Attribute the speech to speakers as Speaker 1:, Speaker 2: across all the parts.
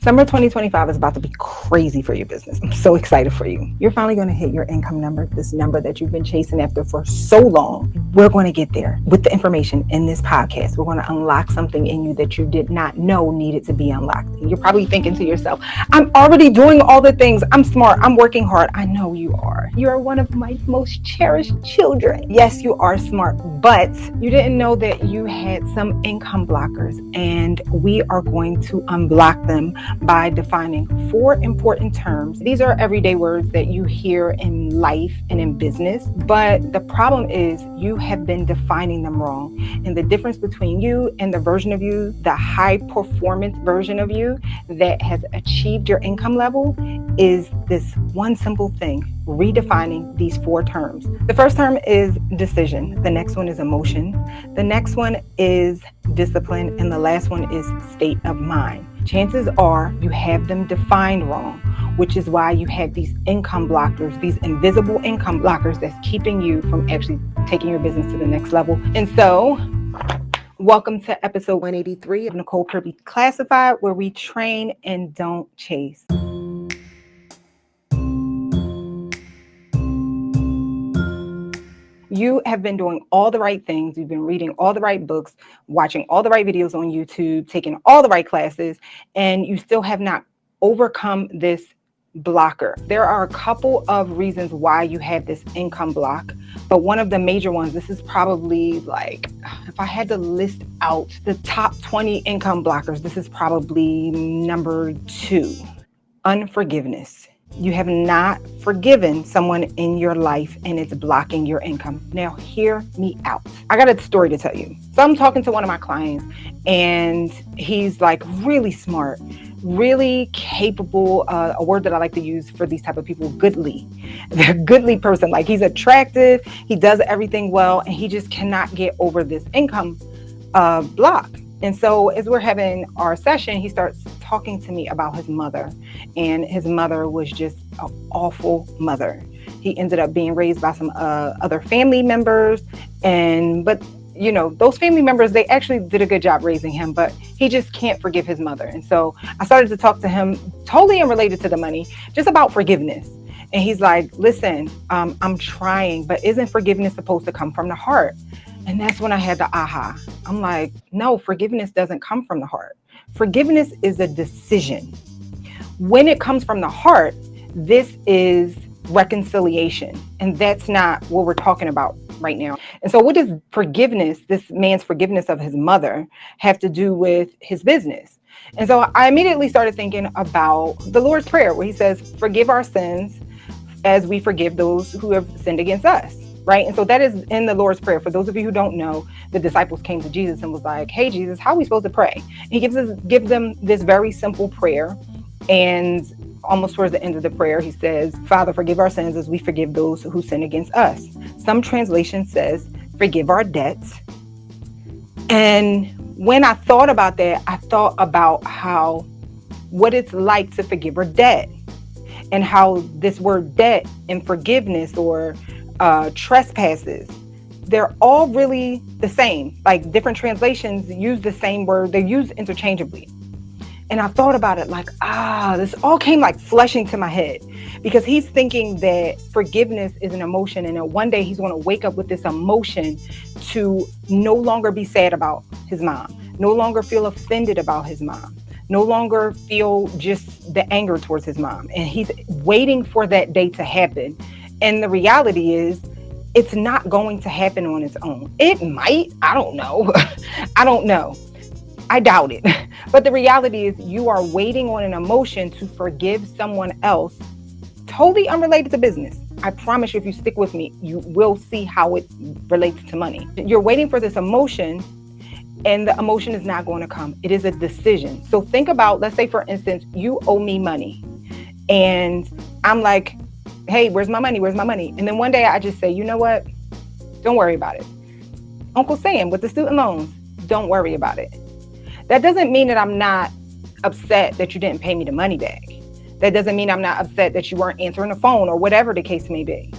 Speaker 1: Summer 2025 is about to be crazy for your business. I'm so excited for you. You're finally going to hit your income number, this number that you've been chasing after for so long. We're going to get there with the information in this podcast. We're going to unlock something in you that you did not know needed to be unlocked. And you're probably thinking to yourself, I'm already doing all the things. I'm smart. I'm working hard. I know you are. You are one of my most cherished children. Yes, you are smart, but you didn't know that you had some income blockers, and we are going to unblock them by defining 4 important terms. These are everyday words that you hear in life and in business, but the problem is you have been defining them wrong. And the difference between you and the version of you, the high performance version of you that has achieved your income level, is this one simple thing: redefining these 4 terms. The first term is decision. The next one is emotion. The next one is discipline. And the last one is state of mind. Chances are you have them defined wrong, which is why you have these income blockers, these invisible income blockers that's keeping you from actually taking your business to the next level. And so, welcome to episode 183 of Nicole Purvy Classified, where we train and don't chase. You have been doing all the right things. You've been reading all the right books, watching all the right videos on YouTube, taking all the right classes, and you still have not overcome this blocker. There are a couple of reasons why you have this income block, but one of the major ones, this is probably like, if I had to list out the top 20 income blockers, this is probably number 2, unforgiveness. You have not forgiven someone in your life and it's blocking your income. Now, hear me out. I got a story to tell you. So I'm talking to one of my clients and he's like really smart, really capable, a word that I like to use for these type of people, goodly. They're a goodly person. Like, he's attractive, he does everything well, and he just cannot get over this income block. And so as we're having our session, he starts talking to me about his mother, and his mother was just an awful mother. He ended up being raised by some other family members, but you know, those family members, they actually did a good job raising him, but he just can't forgive his mother. And so I started to talk to him, totally unrelated to the money, just about forgiveness. And he's like, listen, I'm trying, but isn't forgiveness supposed to come from the heart? And that's when I had the aha. I'm like, no, forgiveness doesn't come from the heart. Forgiveness is a decision. When it comes from the heart, this is reconciliation. And that's not what we're talking about right now. And so what does forgiveness, this man's forgiveness of his mother, have to do with his business? And so I immediately started thinking about the Lord's Prayer, where he says, forgive our sins as we forgive those who have sinned against us. Right. And so that is in the Lord's Prayer. For those of you who don't know, the disciples came to Jesus and was like, hey, Jesus, how are we supposed to pray? And he gives them this very simple prayer. And almost towards the end of the prayer, he says, Father, forgive our sins as we forgive those who sin against us. Some translation says, forgive our debts. And when I thought about that, I thought about what it's like to forgive a debt, and how this word debt and forgiveness, or trespasses, they're all really the same. Like, different translations use the same word, they're used interchangeably. And I thought about it like, this all came like fleshing to my head, because he's thinking that forgiveness is an emotion, and that one day he's going to wake up with this emotion to no longer be sad about his mom, no longer feel offended about his mom, no longer feel just the anger towards his mom. And he's waiting for that day to happen. And the reality is, it's not going to happen on its own. It might, I don't know. I don't know. I doubt it. But the reality is, you are waiting on an emotion to forgive someone else, totally unrelated to business. I promise you, if you stick with me, you will see how it relates to money. You're waiting for this emotion, and the emotion is not going to come. It is a decision. So think about, let's say, for instance, you owe me money, and I'm like, hey, where's my money? Where's my money? And then one day I just say, you know what? Don't worry about it. Uncle Sam with the student loans, don't worry about it. That doesn't mean that I'm not upset that you didn't pay me the money back. That doesn't mean I'm not upset that you weren't answering the phone, or whatever the case may be.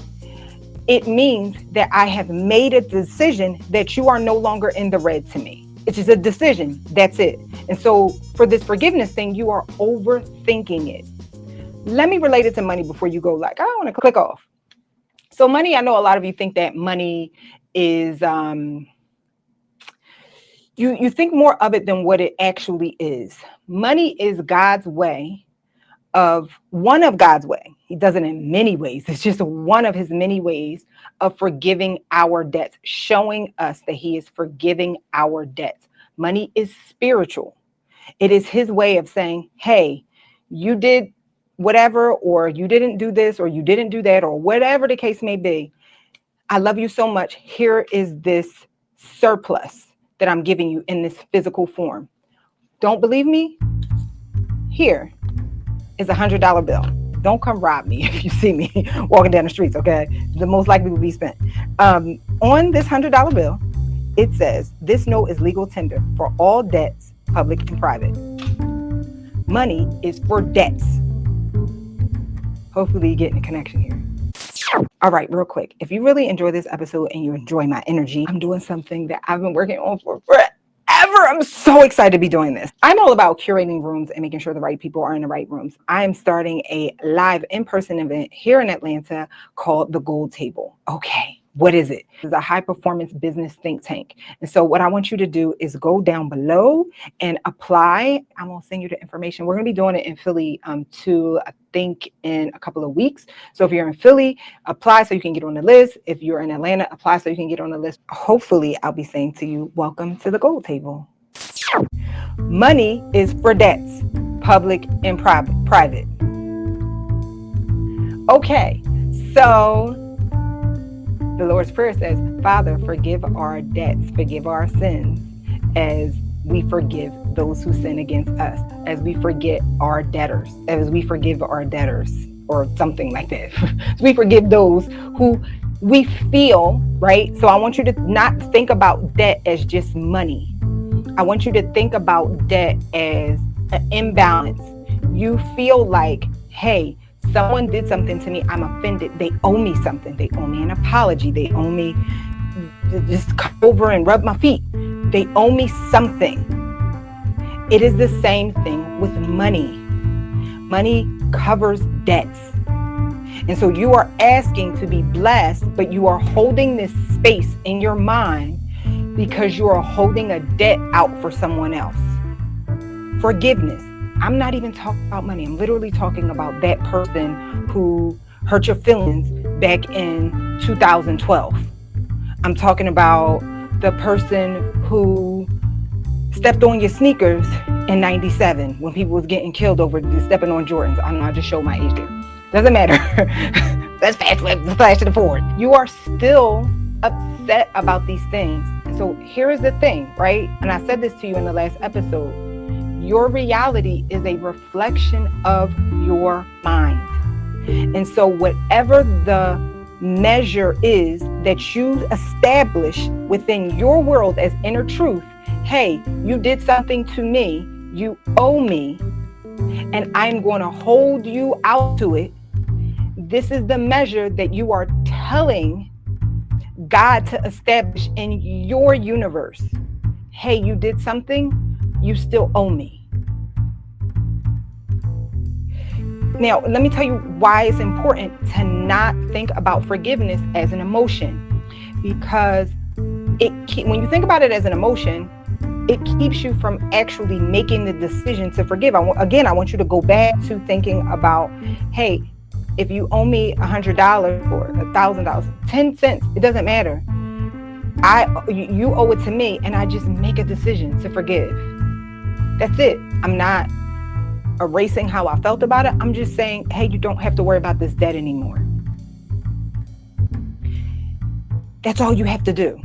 Speaker 1: It means that I have made a decision that you are no longer in the red to me. It's just a decision. That's it. And so for this forgiveness thing, you are overthinking it. Let me relate it to money before you go like, I want to click off. So money, I know a lot of you think that money is, you think more of it than what it actually is. Money is God's way one of God's way. He does it in many ways. It's just one of his many ways of forgiving our debts, showing us that he is forgiving our debts. Money is spiritual. It is his way of saying, hey, you did whatever, or you didn't do this, or you didn't do that, or whatever the case may be. I love you so much. Here is this surplus that I'm giving you in this physical form. Don't believe me? Here is $100 bill. Don't come rob me if you see me walking down the streets, okay? The most likely will be spent. On this $100 bill, it says, this note is legal tender for all debts, public and private. Money is for debts. Hopefully you're getting a connection here. All right, real quick. If you really enjoy this episode and you enjoy my energy, I'm doing something that I've been working on for forever. I'm so excited to be doing this. I'm all about curating rooms and making sure the right people are in the right rooms. I am starting a live in-person event here in Atlanta called The Gold Table. Okay, what is it? It's a high-performance business think tank. And so what I want you to do is go down below and apply. I'm going to send you the information. We're going to be doing it in Philly too, I think in a couple of weeks. So if you're in Philly, apply so you can get on the list. If you're in Atlanta, apply so you can get on the list. Hopefully, I'll be saying to you, welcome to the Gold Table. Money is for debts, public and private. Okay, so the Lord's Prayer says, Father, forgive our debts, forgive our sins, as we forgive those who sin against us, as we forgive our debtors, or something like that. So we forgive those who we feel, right? So I want you to not think about debt as just money. I want you to think about debt as an imbalance. You feel like, hey, someone did something to me. I'm offended. They owe me something. They owe me an apology. They owe me just come over and rub my feet. They owe me something. It is the same thing with money. Money covers debts. And so you are asking to be blessed, but you are holding this space in your mind because you are holding a debt out for someone else. Forgiveness. I'm not even talking about money. I'm literally talking about that person who hurt your feelings back in 2012. I'm talking about the person who stepped on your sneakers in 97 when people was getting killed over stepping on Jordans. I know I just showed my age there. Doesn't matter. Let's flash to the forward. You are still upset about these things. And so here is the thing, right? And I said this to you in the last episode. Your reality is a reflection of your mind. And so whatever the measure is that you establish within your world as inner truth, hey, you did something to me, you owe me, and I'm going to hold you out to it. This is the measure that you are telling God to establish in your universe. Hey, you did something, you still owe me. Now, let me tell you why it's important to not think about forgiveness as an emotion, because when you think about it as an emotion, it keeps you from actually making the decision to forgive. I want you to go back to thinking about, hey, if you owe me $100 or $1,000, 10 cents, it doesn't matter. You owe it to me, and I just make a decision to forgive. That's it. I'm not erasing how I felt about it. I'm just saying, hey, you don't have to worry about this debt anymore. That's all you have to do.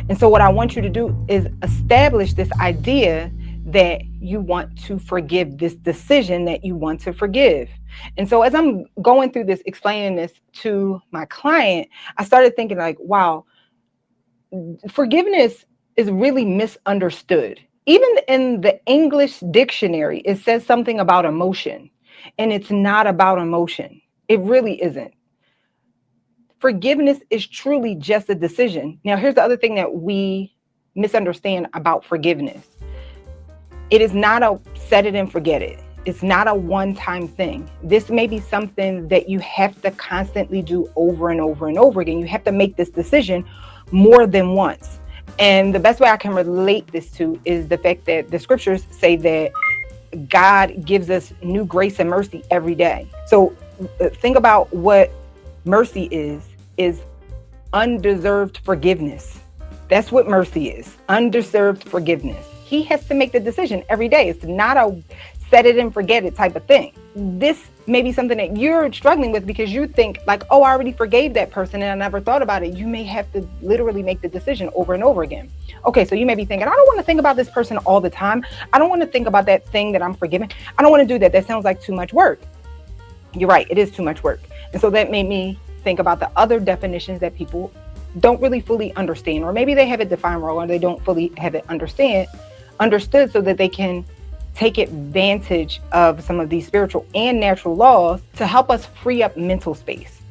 Speaker 1: And so what I want you to do is establish this idea that you want to forgive, this decision that you want to forgive. And so as I'm going through this, explaining this to my client, I started thinking like, wow, forgiveness is really misunderstood. Even in the English dictionary, it says something about emotion, and it's not about emotion. It really isn't. Forgiveness is truly just a decision. Now, here's the other thing that we misunderstand about forgiveness. It is not a set it and forget it. It's not a one-time thing. This may be something that you have to constantly do over and over and over again. You have to make this decision more than once. And the best way I can relate this to is the fact that the scriptures say that God gives us new grace and mercy every day. So think about what mercy is undeserved forgiveness. That's what mercy is, undeserved forgiveness. He has to make the decision every day. It's not a set it and forget it type of thing. This may be something that you're struggling with because you think like, oh, I already forgave that person and I never thought about it. You may have to literally make the decision over and over again. Okay, so you may be thinking, I don't want to think about this person all the time. I don't want to think about that thing that I'm forgiving. I don't want to do that. That sounds like too much work. You're right. It is too much work. And so that made me think about the other definitions that people don't really fully understand, or maybe they have it defined wrong, or they don't fully have it understood so that they can take advantage of some of these spiritual and natural laws to help us free up mental space.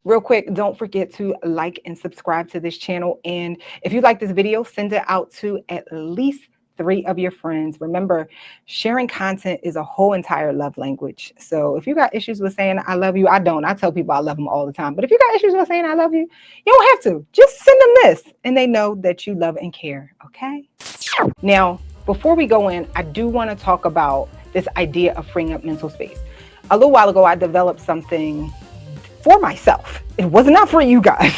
Speaker 1: Real quick, don't forget to like and subscribe to this channel. And if you like this video, send it out to at least 3 of your friends. Remember, sharing content is a whole entire love language. So if you got issues with saying I love you, I don't. I tell people I love them all the time. But if you got issues with saying I love you, you don't have to. Just send them this and they know that you love and care. Okay? Now, before we go in, I do want to talk about this idea of freeing up mental space. A little while ago, I developed something for myself. It was not for you guys,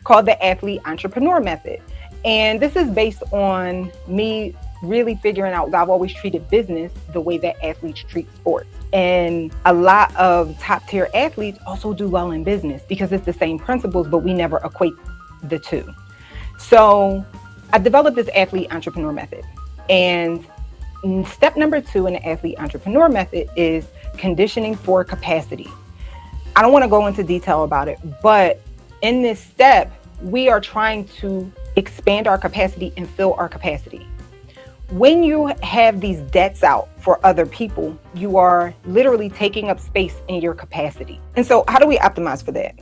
Speaker 1: called the Athlete Entrepreneur Method. And this is based on me really figuring out, I've always treated business the way that athletes treat sports. And a lot of top tier athletes also do well in business because it's the same principles, but we never equate the two. So I developed this Athlete Entrepreneur Method. And step number 2 in the Athlete Entrepreneur Method is conditioning for capacity. I don't want to go into detail about it, but in this step, we are trying to expand our capacity and fill our capacity. When you have these debts out for other people, you are literally taking up space in your capacity. And so how do we optimize for that?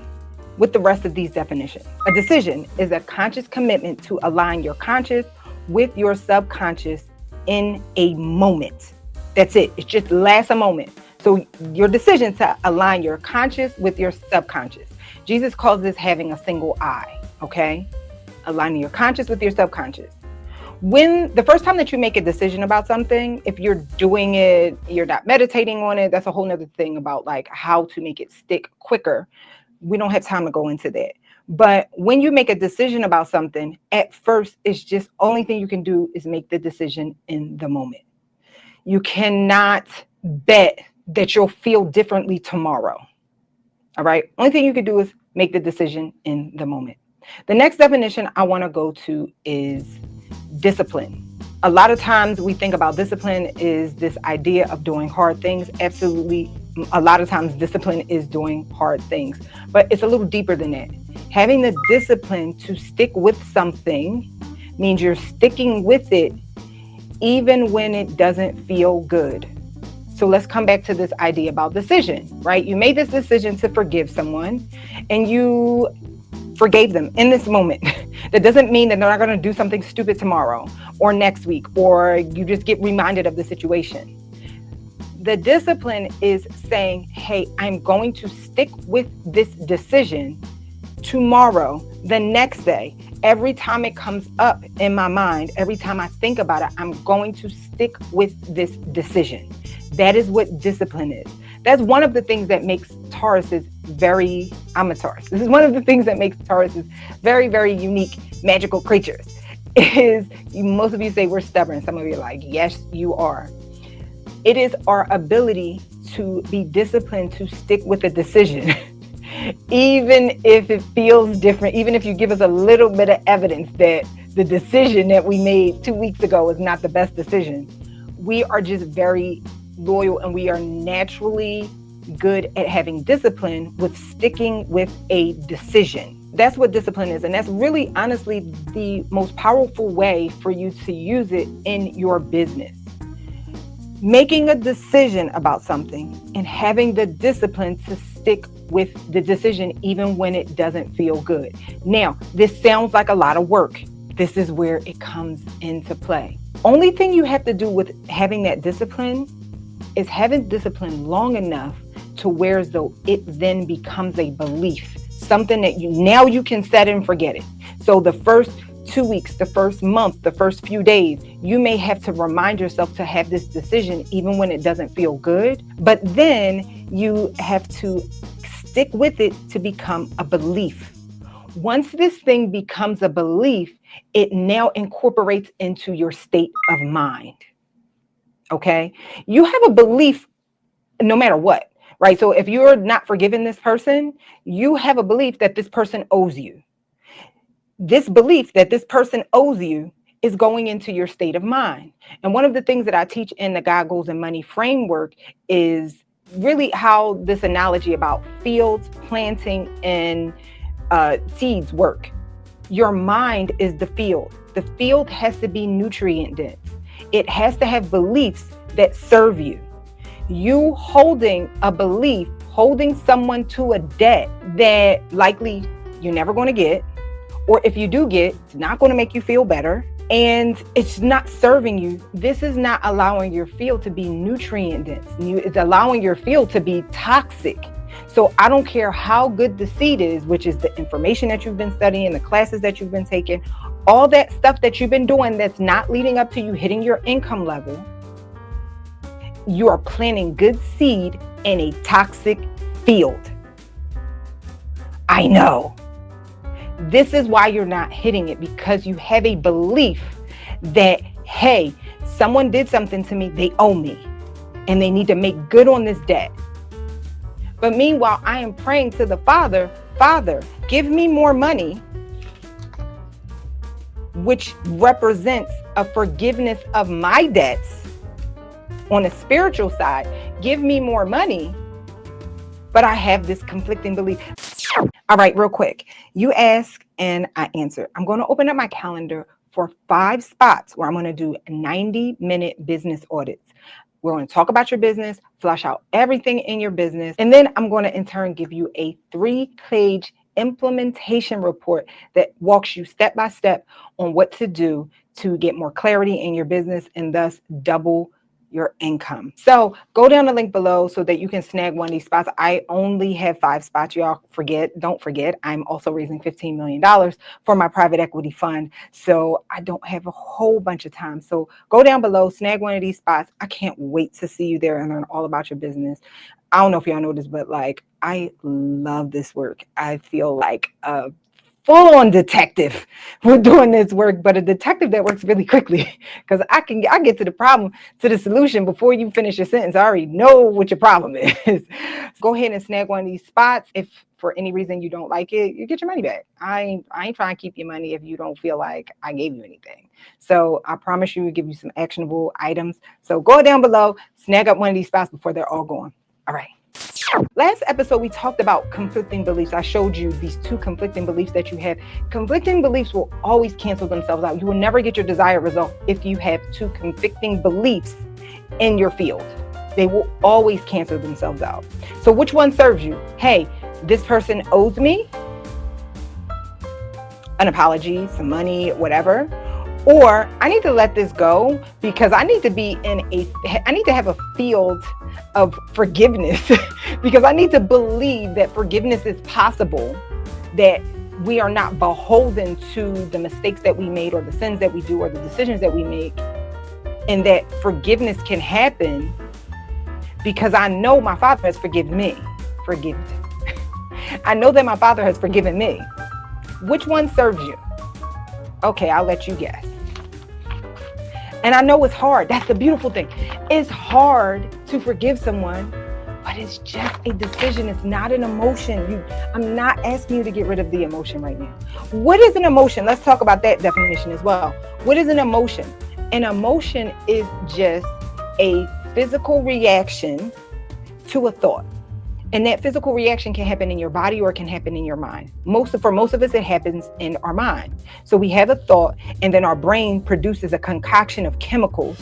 Speaker 1: With the rest of these definitions. A decision is a conscious commitment to align your conscious with your subconscious in a moment. That's it. It just lasts a moment. So your decision to align your conscious with your subconscious. Jesus calls this having a single eye, okay? Aligning your conscious with your subconscious. When the first time that you make a decision about something, if you're doing it, you're not meditating on it, that's a whole nother thing about like how to make it stick quicker. We don't have time to go into that. But when you make a decision about something, at first, it's just only thing you can do is make the decision in the moment. You cannot bet that you'll feel differently tomorrow. All right. Only thing you can do is make the decision in the moment. The next definition I want to go to is discipline. A lot of times we think about discipline is this idea of doing hard things. Absolutely. A lot of times discipline is doing hard things, but it's a little deeper than that. Having the discipline to stick with something means you're sticking with it even when it doesn't feel good. So let's come back to this idea about decision, right? You made this decision to forgive someone and you forgave them in this moment. That doesn't mean that they're not going to do something stupid tomorrow or next week, or you just get reminded of the situation. The discipline is saying, hey, I'm going to stick with this decision tomorrow, the next day. Every time it comes up in my mind, every time I think about it, I'm going to stick with this decision. That is what discipline is. That's one of the things that makes Tauruses I'm a Taurus. This is one of the things that makes Tauruses very, very unique, magical creatures. Most of you say we're stubborn. Some of you are like, yes, you are. It is our ability to be disciplined, to stick with a decision, even if it feels different, even if you give us a little bit of evidence that the decision that we made 2 weeks ago is not the best decision. We are just very loyal and we are naturally good at having discipline with sticking with a decision. That's what discipline is. And that's really, honestly, the most powerful way for you to use it in your business. Making a decision about something and having the discipline to stick with the decision even when it doesn't feel good. Now, this sounds like a lot of work. this is where it comes into play. Only thing you have to do with having that discipline is having discipline long enough to where as though it then becomes a belief, something that you can set and forget it. So the first 2 weeks, the first month, the first few days, you may have to remind yourself to have this decision even when it doesn't feel good. But then you have to stick with it to become a belief. Once this thing becomes a belief, it now incorporates into your state of mind. Okay? You have a belief no matter what, right? So if you're not forgiving this person, you have a belief that this person owes you. This belief that this person owes you is going into your state of mind. And one of the things that I teach in the God, Goals, and Money framework is really how this analogy about fields, planting, and seeds work. Your mind is the field. The field has to be nutrient dense. It has to have beliefs that serve you. You holding a belief, holding someone to a debt that likely you're never going to get, or if you do get, it's not going to make you feel better, and it's not serving you. This is not allowing your field to be nutrient dense. It's allowing your field to be toxic. So I don't care how good the seed is, which is the information that you've been studying, the classes that you've been taking, all that stuff that you've been doing that's not leading up to you hitting your income level. You are planting good seed in a toxic field. I know. This is why you're not hitting it, because you have a belief that, hey, someone did something to me, they owe me, and they need to make good on this debt. But meanwhile, I am praying to the Father, Father, give me more money, which represents a forgiveness of my debts on a spiritual side. Give me more money, but I have this conflicting belief. All right, real quick. You ask and I answer. I'm going to open up my calendar for 5 spots where I'm going to do 90-minute business audits. We're going to talk about your business, flush out everything in your business, and then I'm going to in turn give you a 3-page implementation report that walks you step by step on what to do to get more clarity in your business and thus double your income. So go down the link below so that you can snag one of these spots. I only have 5 spots. Y'all don't forget, I'm also raising $15 million for my private equity fund. So I don't have a whole bunch of time. So go down below, snag one of these spots. I can't wait to see you there and learn all about your business. I don't know if y'all know this, but I love this work. I feel like a full-on detective with doing this work, but a detective that works really quickly, because I get to the problem, to the solution before you finish your sentence. I already know what your problem is. Go ahead and snag one of these spots. If for any reason you don't like it, you get your money back. I ain't trying to keep your money if you don't feel like I gave you anything. So I promise you, we'll give you some actionable items. So go down below, snag up one of these spots before they're all gone. All right. Last episode, we talked about conflicting beliefs. I showed you these 2 conflicting beliefs that you have. Conflicting beliefs will always cancel themselves out. You will never get your desired result if you have 2 conflicting beliefs in your field. They will always cancel themselves out. So which one serves you? Hey, this person owes me an apology, some money, whatever. Or I need to let this go because I need to have a field of forgiveness because I need to believe that forgiveness is possible, that we are not beholden to the mistakes that we made or the sins that we do or the decisions that we make, and that forgiveness can happen because I know my Father has forgiven me. I know that my Father has forgiven me. Which one serves you? Okay, I'll let you guess. And I know it's hard. That's the beautiful thing. It's hard to forgive someone, but it's just a decision. It's not an emotion. I'm not asking you to get rid of the emotion right now. What is an emotion? Let's talk about that definition as well. What is an emotion? An emotion is just a physical reaction to a thought. And that physical reaction can happen in your body or it can happen in your mind. For most of us, it happens in our mind. So we have a thought, and then our brain produces a concoction of chemicals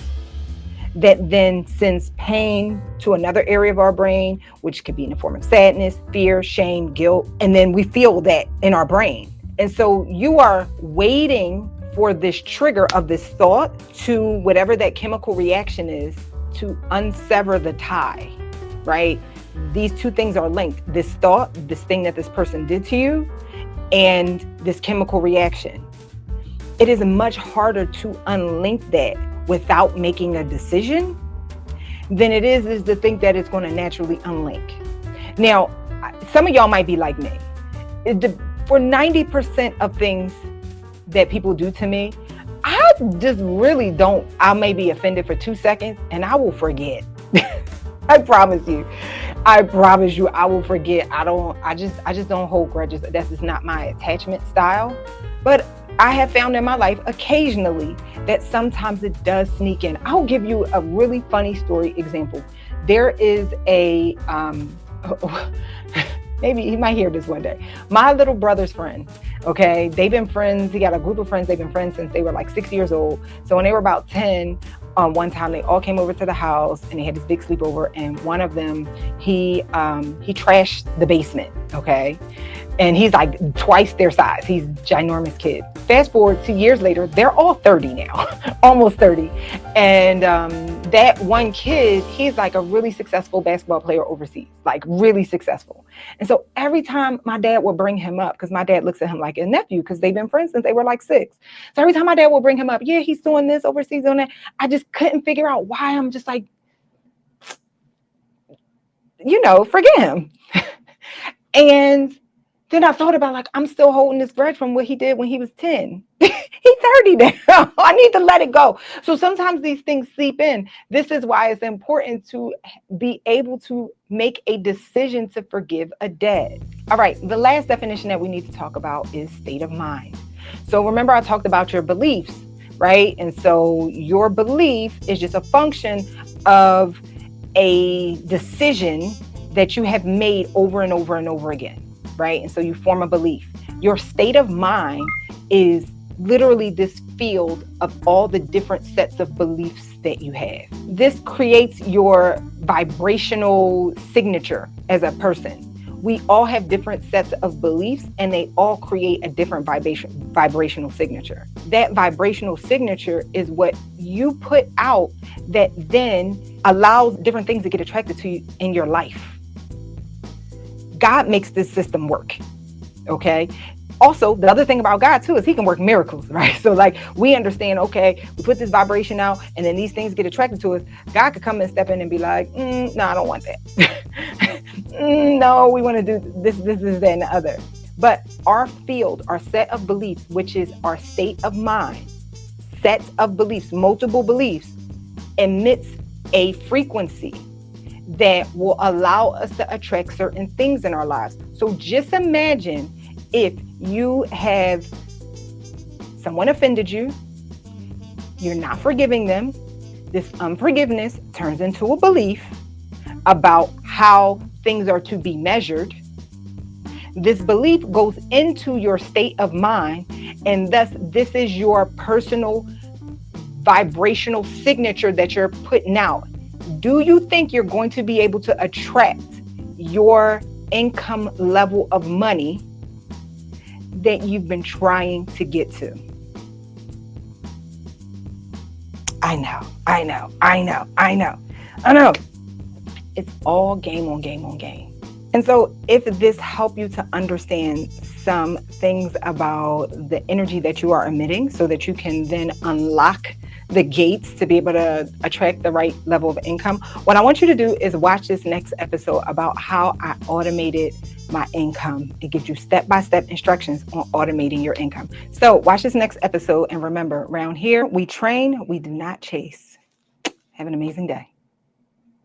Speaker 1: that then sends pain to another area of our brain, which could be in the form of sadness, fear, shame, guilt. And then we feel that in our brain. And so you are waiting for this trigger of this thought to whatever that chemical reaction is to unsever the tie, right? These two things are linked. This thought, this thing that this person did to you, and this chemical reaction. It is much harder to unlink that without making a decision than it is to think that it's going to naturally unlink. Now, some of y'all might be like me. For 90% of things that people do to me, I just really don't. I may be offended for 2 seconds and I will forget. I promise you. I promise you I will forget. I just don't hold grudges. That's just not my attachment style. But I have found in my life occasionally that sometimes it does sneak in. I'll give you a really funny story example. There is a maybe he might hear this one day. My little brother's friend, okay? They've been friends. He got a group of friends. They've been friends since they were like 6 years old. So when they were about 10, one time they all came over to the house and they had this big sleepover. And one of them, he trashed the basement, okay? And he's like twice their size. He's a ginormous kid. Fast forward 2 years later, they're all 30 now, almost 30. And that one kid, he's like a really successful basketball player overseas, like really successful. And so every time my dad would bring him up, because my dad looks at him like a nephew, because they've been friends since they were like 6. So every time my dad would bring him up, yeah, he's doing this overseas, doing that. I just couldn't figure out why. I'm just like, forget him. And then I thought about, like, I'm still holding this grudge from what he did when he was 10. He's 30 now. I need to let it go. So sometimes these things seep in. This is why it's important to be able to make a decision to forgive a debt. All right. The last definition that we need to talk about is state of mind. So remember, I talked about your beliefs, right? And so your belief is just a function of a decision that you have made over and over and over again. Right? And so you form a belief. Your state of mind is literally this field of all the different sets of beliefs that you have. This creates your vibrational signature as a person. We all have different sets of beliefs and they all create a different vibrational signature. That vibrational signature is what you put out that then allows different things to get attracted to you in your life. God makes this system work, okay? Also, the other thing about God too is he can work miracles, right? So like we understand, okay, we put this vibration out and then these things get attracted to us. God could come and step in and be like, no, I don't want that. No, we want to do this, that, and the other. But our field, our set of beliefs, which is our state of mind, sets of beliefs, multiple beliefs, emits a frequency that will allow us to attract certain things in our lives. So just imagine if you have someone offended you, you're not forgiving them. This unforgiveness turns into a belief about how things are to be measured. This belief goes into your state of mind, and thus this is your personal vibrational signature that you're putting out. Do you think you're going to be able to attract your income level of money that you've been trying to get to? I know. It's all game on game on game. And so if this helped you to understand some things about the energy that you are emitting so that you can then unlock the gates to be able to attract the right level of income, what I want you to do is watch this next episode about how I automated my income. It gives you step-by-step instructions on automating your income. So watch this next episode, and remember, around here, we train, we do not chase. Have an amazing day.